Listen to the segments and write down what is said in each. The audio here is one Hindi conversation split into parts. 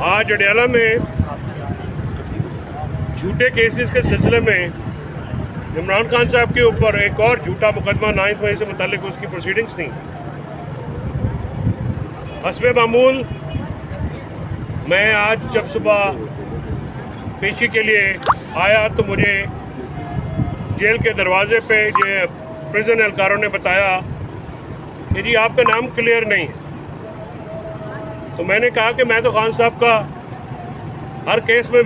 आज अडयाला में झूठे केसेस के सिलसिले में इमरान खान साहब के ऊपर एक और झूठा मुकदमा 9 मई से मुतालिक उसकी प्रोसीडिंग्स थी। हस्बे मामूल मैं आज जब सुबह पेशी के लिए आया तो मुझे जेल के दरवाजे पे ये प्रिजन एहलकारों ने बताया कि जी आपका नाम क्लियर नहीं है। तो मैंने कहा कि मैं तो खान साहब का हर केस में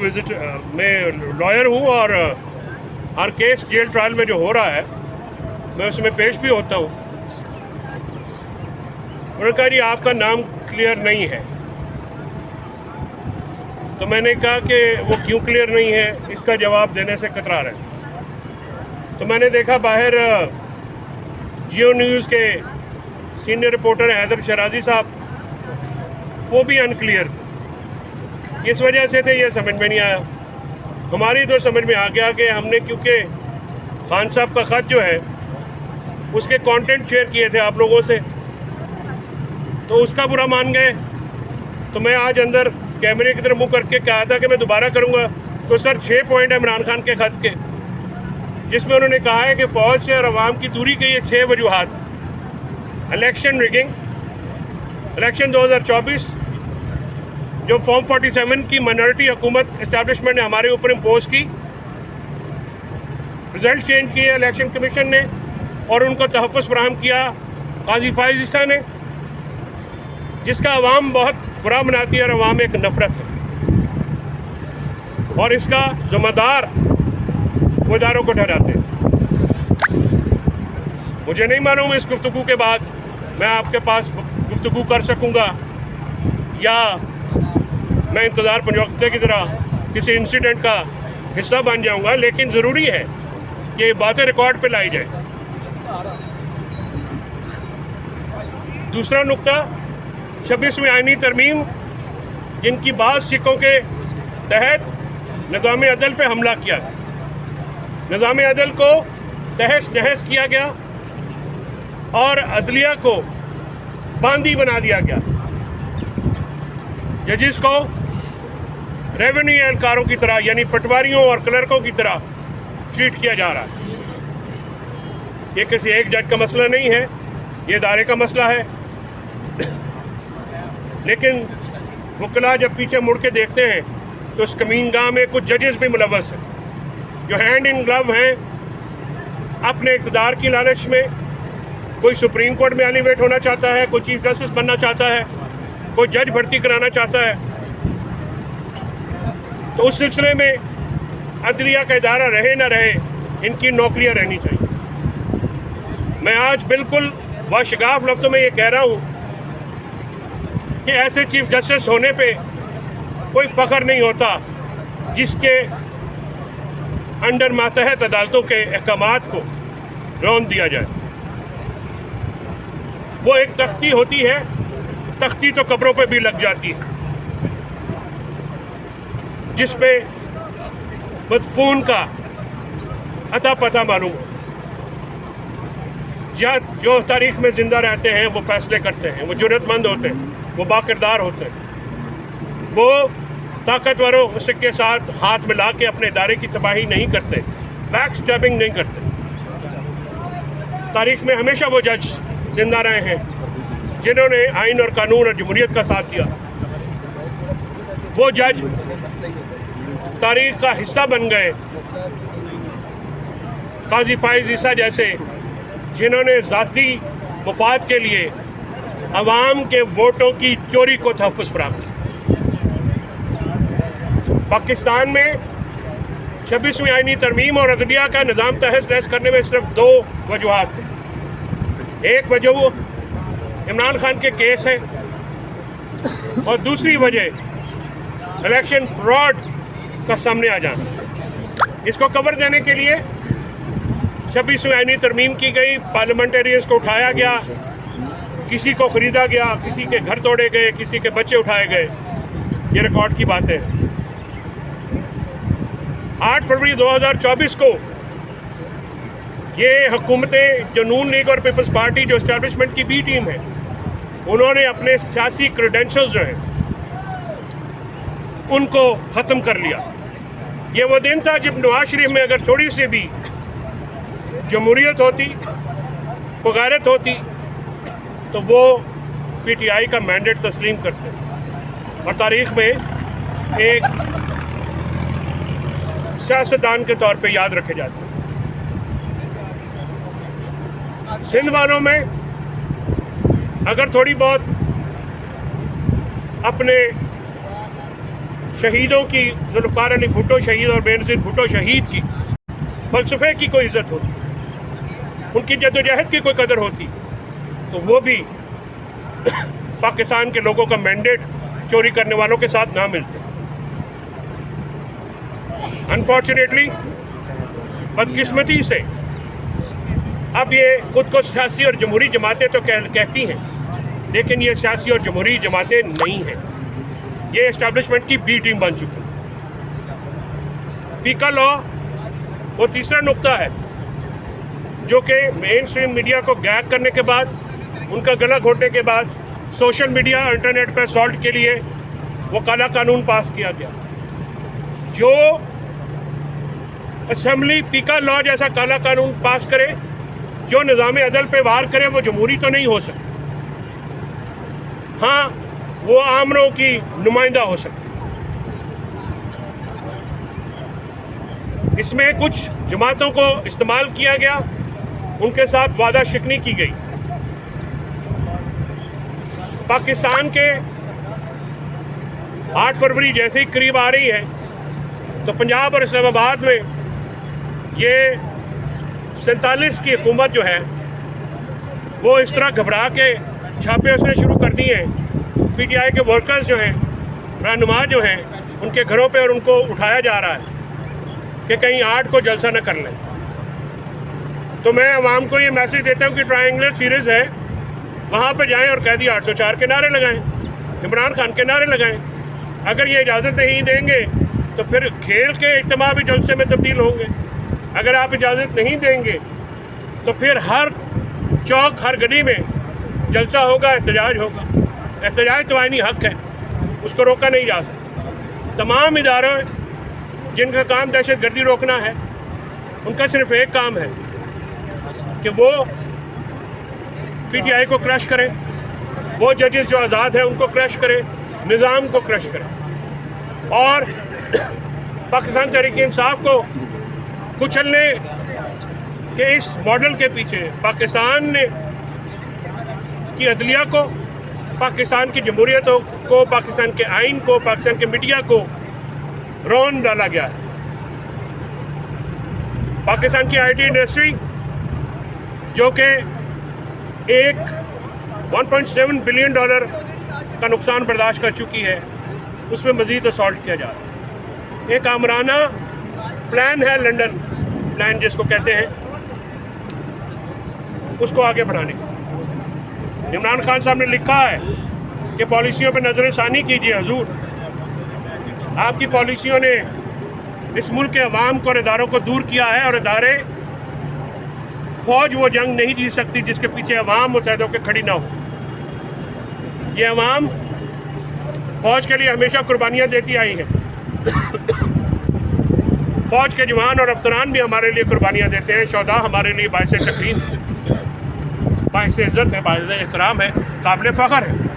मैं लॉयर हूँ और हर केस जेल ट्रायल में जो हो रहा है मैं उसमें पेश भी होता हूँ। उन्होंने कहा जी आपका नाम क्लियर नहीं है। तो मैंने कहा कि वो क्यों क्लियर नहीं है, इसका जवाब देने से कतरा रहे। तो मैंने देखा बाहर जियो न्यूज़ के सीनियर रिपोर्टर हैदर शराजी साहब, वो भी अनक्लियर थे। इस वजह से थे ये समझ में नहीं आया। हमारी तो समझ में आ गया कि हमने क्योंकि खान साहब का ख़त जो है उसके कंटेंट शेयर किए थे आप लोगों से, तो उसका बुरा मान गए। तो मैं आज अंदर कैमरे की तरफ मुँह करके कहा था कि मैं दोबारा करूँगा। तो सर 6 पॉइंट है इमरान खान के ख़त के, जिसमें उन्होंने कहा है कि फ़ौज से और अवाम की दूरी के ये 6 वजूहात: इलेक्शन रिगिंग, इलेक्शन 2024, जो फॉर्म 47 की माइनॉरिटी हुकूमत इस्टेब्लिशमेंट ने हमारे ऊपर इम्पोज की, रिजल्ट चेंज किए इलेक्शन कमीशन ने और उनको तहफ़्फ़ुज़ फराहम किया काजी फाइज़ ईसा ने, जिसका अवाम बहुत बुरा मनाती है और अवाम एक नफ़रत है, और इसका ज़िम्मेदार वो इदारों को ठहराते हैं। मुझे नहीं मालूम इस गुफ्तगू के बाद मैं आपके पास गुफ्तगू कर सकूँगा या मैं इंतज़ार पंजौते की तरह किसी इंसिडेंट का हिस्सा बन जाऊँगा, लेकिन ज़रूरी है कि ये बातें रिकॉर्ड पे लाई जाए। दूसरा नुक्ता, 26वीं आईनी तरमीम, जिनकी बात सिखों के तहत निज़ाम अदल पे हमला किया, निज़ाम अदल को तहस नहस किया गया और अदलिया को बांदी बना दिया गया। जजिस को रेवेन्यू एहलकारों की तरह यानी पटवारियों और क्लर्कों की तरह ट्रीट किया जा रहा है। ये किसी एक जज का मसला नहीं है, ये इदारे का मसला है। लेकिन वकीला जब पीछे मुड़ के देखते हैं तो उस कमीनगाह में कुछ जजेस भी मुलव्वस हैं, जो हैंड इन ग्लव हैं अपने इक़्तिदार की लालच में। कोई सुप्रीम कोर्ट में एलिवेट होना चाहता है, कोई चीफ जस्टिस बनना चाहता है, कोई जज भर्ती कराना चाहता है। तो उस सिलसिले में अदलिया का इदारा रहे ना रहे, इनकी नौकरियां रहनी चाहिए। मैं आज बिल्कुल बाशगाफ लफ्ज़ों में ये कह रहा हूँ कि ऐसे चीफ जस्टिस होने पे कोई फ़ख्र नहीं होता जिसके अंडर मातहत अदालतों के अहकामात को रौंद दिया जाए। वो एक तख्ती होती है, तख्ती तो कब्रों पे भी लग जाती है, जिस पे मदफून का अता पता मालूम हो। या जो तारीख में ज़िंदा रहते हैं वो फैसले करते हैं, वो जुर्रतमंद होते हैं, वो बाकिरदार होते हैं, वो ताकतवरों के साथ हाथ मिला के अपने इदारे की तबाही नहीं करते, बैक स्टैबिंग नहीं करते। तारीख में हमेशा वो जज जिंदा रहे हैं जिन्होंने आइन और कानून और जमहूरियत का साथ दिया। वो जज तारीख का हिस्सा बन गए, काजी फाइज़ ईसा जैसे, जिन्होंने ज़ाती मुफाद के लिए अवाम के वोटों की चोरी को तहफ़्फ़ुज़ फराहम किया। पाकिस्तान में 26वीं आईनी तरमीम और अदलिया का निज़ाम तहस नहस करने में सिर्फ 2 वजूहात हैं। एक वजह वो इमरान खान के केस है और दूसरी वजह इलेक्शन फ्रॉड का सामने आ जाना। इसको कवर देने के लिए 26वीं आईनी तरमीम की गई, पार्लियामेंटेरियंस को उठाया गया, किसी को ख़रीदा गया, किसी के घर तोड़े गए, किसी के बच्चे उठाए गए। ये रिकॉर्ड की बात है। 8 फरवरी 2024 को ये हुकूमतें, जो नून लीग और पीपल्स पार्टी, जो इस्टेब्लिशमेंट की बी टीम है, उन्होंने अपने सियासी क्रेडेंशियल्स जो हैं उनको ख़त्म कर लिया। ये वो दिन था जब नवाज शरीफ में अगर थोड़ी सी भी जमहूरियत होती, गैरत होती, तो वो पीटीआई का मैंडेट तस्लीम करते और तारीख़ में एक सियासतदान के तौर पे याद रखे जाते। सिंध वालों में अगर थोड़ी बहुत अपने शहीदों की, जुल्फ़िकार अली भुट्टो शहीद और बेनज़ीर भुट्टो शहीद की फ़लसफ़े की कोई इज़्ज़त होती, उनकी जद्दोजहद की कोई कदर होती, तो वो भी पाकिस्तान के लोगों का मैंडेट चोरी करने वालों के साथ ना मिलते। अनफॉर्चुनेटली, बदकिस्मती से अब ये खुद को सियासी और जमहूरी जमातें तो कहती हैं, लेकिन ये सियासी और जमहूरी जमातें नहीं हैं। ये इस्टेब्लिशमेंट की बी टीम बन चुकी है। पीका लॉ वो तीसरा नुक्ता है जो कि मेन स्ट्रीम मीडिया को गैग करने के बाद, उनका गला घोटने के बाद, सोशल मीडिया और इंटरनेट पर असॉल्ट के लिए वो काला कानून पास किया गया। जो असेंबली पीका लॉ जैसा काला कानून पास करे, जो निज़ाम अदल पे वार करे, वो जमहूरी तो नहीं हो सकती। हाँ, वो आमरों की नुमाइंदा हो सकती। इसमें कुछ जमातों को इस्तेमाल किया गया, उनके साथ वादा शिकनी की गई। पाकिस्तान के 8 फरवरी जैसे ही करीब आ रही है, तो पंजाब और इस्लामाबाद में ये 47 की हुकूमत जो है वो इस तरह घबरा के छापे उसने शुरू कर दिए हैं। पीटीआई के वर्कर्स जो हैं, रहनुमा जो हैं, उनके घरों पे और उनको उठाया जा रहा है कि कहीं 8 को जलसा न कर लें। तो मैं आवाम को ये मैसेज देता हूँ कि ट्रायंगुलर सीरीज़ है, वहाँ पे जाएं और कैदी 804 के नारे लगाएं, इमरान खान के नारे लगाएं। अगर ये इजाज़त नहीं देंगे तो फिर खेल के इज्तिमा भी जलसे में तब्दील होंगे। अगर आप इजाज़त नहीं देंगे तो फिर हर चौक, हर गली में जलसा होगा, एहतजाज होगा। एहतजाज तो आईनी हक है, उसको रोका नहीं जा सकता। तमाम इदारों जिनका काम दहशतगर्दी रोकना है, उनका सिर्फ एक काम है कि वो पीटीआई को क्रश करें, वो जजेस जो आज़ाद हैं उनको क्रश करें, निज़ाम को क्रश करें और पाकिस्तान तहरीक-ए-इंसाफ को कुचलने के इस मॉडल के पीछे पाकिस्तान ने की अदलिया को, पाकिस्तान की जमहूरियत को, पाकिस्तान के आइन को, पाकिस्तान के मीडिया को रौन डाला गया है। पाकिस्तान की आईटी इंडस्ट्री जो कि एक $1.7 बिलियन का नुकसान बर्दाश्त कर चुकी है, उसमें मज़ीद असॉल्ट किया जा रहा है। एक आमराना प्लान है, लंदन प्लान जिसको कहते हैं, उसको आगे बढ़ाने का। इमरान खान साहब ने लिखा है कि पॉलिसियों पर नज़रसानी कीजिए हुजूर। आपकी पॉलिसियों ने इस मुल्क के अवाम को और इदारों को दूर किया है, और इदारे, फ़ौज वो जंग नहीं जीत सकती जिसके पीछे अवाम मुतहद होकर खड़ी ना हो। ये अवाम फ़ौज के लिए हमेशा कुर्बानियाँ देती आई है। फ़ौज के जवान और अफसरान भी हमारे लिए कुर्बानियाँ देते हैं। शोहदा हमारे लिए बाइस तकरीम, बाइस इज़्ज़त है, बाइस एहतराम है, काबिल फ़ख्र है।